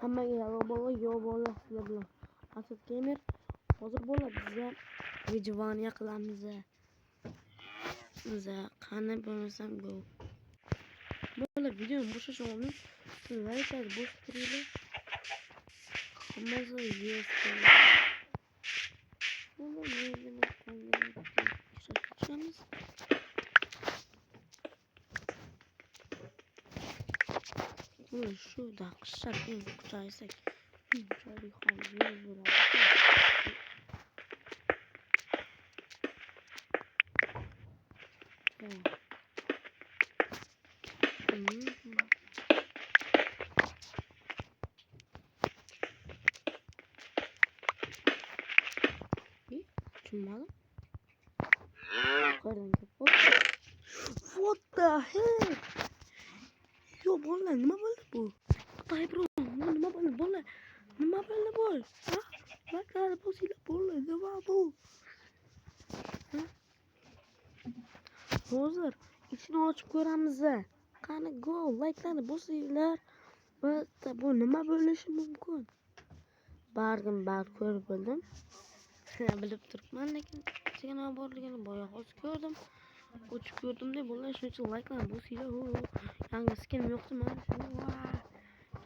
Hammaga yo bola sizlar bilan Asad Gamer. Hozir bola bizga vijvoniya qilamiz. Biza qani bo'lmasam bu. Bola videoni boshlash oldin like bosib turinglar. Hammasi yes. Şu daqshab kuchaysak bunchalik ham zo'r bo'ladi. Tushunmadim. What the heck? Yo bola nima bo'ldi bu? Xitoy bro, nima bo'ldi bola? Nima bo'ldi bu? Ha? Bakar bosinglar bola, nima bu? Ha? Hozir ichini ochib ko'ramiz. Qani go, like'larni bosinglar. Bu nima bo'lishi mumkin? Bargim ko'rib bildim. Bilib turibman, lekin chegana borligini boya hozir ko'rdim. Ochib ko'rdim deb bo'ldi. Shuning uchun like'larni bosinglar. Yangi skin yo'qdi mana shu.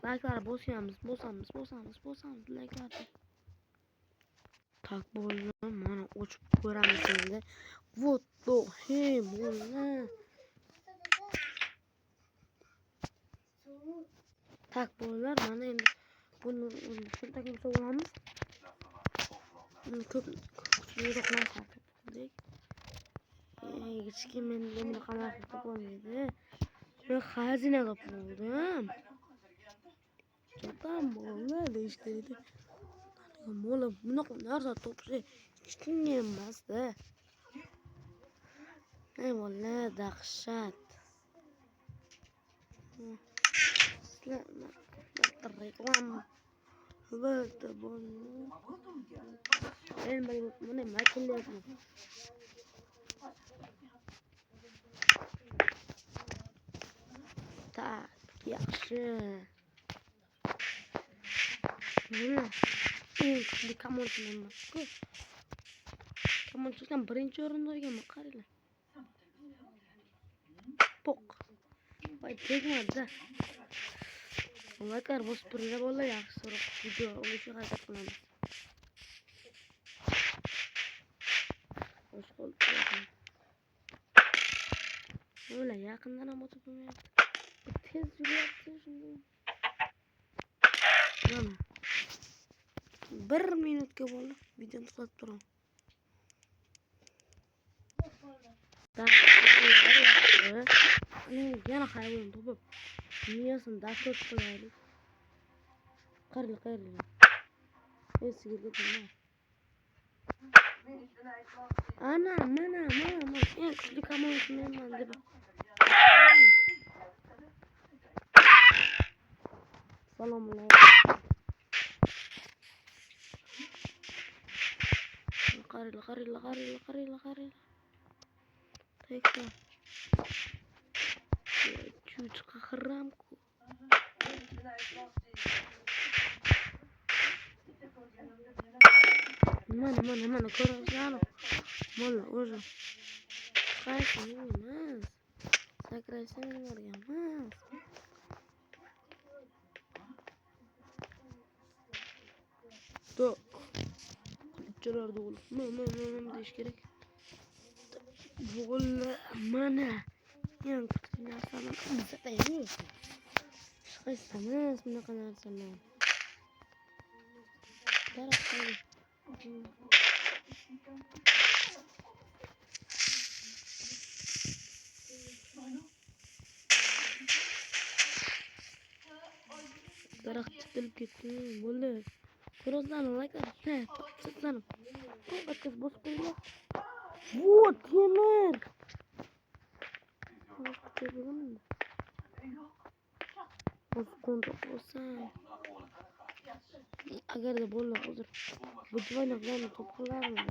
Like'larni bosamiz like'larni. Tak bo'ldi, mana ochib ko'ramiz endi. Вот то, hey bola. Tak bolalar, mana endi buni shunday olamiz. Ko'p kuchliroq narsa qildik. Hech kim meni bunaqa topolmaydi. Men xazina topoldim. Cho'tam bola deyishdi. Bola bunaqa narsa topish hech kimga emasda. Ey bola dahshat. Reklama. Bo'ldi bola. Men buni makilyapman. Tak, yaxshi. Mana endi kamonchiman-ku. Kamonchidan birinchi o'rinda olganman, qaranglar. Poq. Voy tegmadi. Like'lar bosib turinglar bola, yaxshiroq video olishga harakat qilamiz. Xo'sh qoldi. Bola yaqindan ham o'tib bo'lmayapti. Tez yuryapti shunday. Mana 1 minutga bola videoni to'xtatib turaman. Yana hayvon topib miyasini dastod qo'yaylik. Qaranglar. Sigirga turma. Ana, mana. Eng kuchli kamonchi menman deb. Assalomu alaykum. Qaranglar. Tekka. Чуть qahramku. Mana ko'rasizlarmi? Molla o'zi. Qaysi emas. Sakraysanlarga emas. Tok. Chiroqda bo'lib. Mana deyish kerak. Bola mana. Yang kuchli narsani bizataymiz. Hech emas bunaqa narsalar. Daraxtlar. Daraxt chiqilib ketdi. Bo'ldi. Ko'rozlarni like'lar. Sizlarni qo'ng'atga bosib qo'yinglar. Вот temir. Agarda bola hozir vijvoniylarni topqilarmi?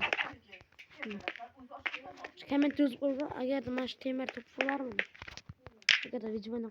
Komment yozib qo'yinglar, agarda mana shu temir topqilarmi? Agarda vijvoniy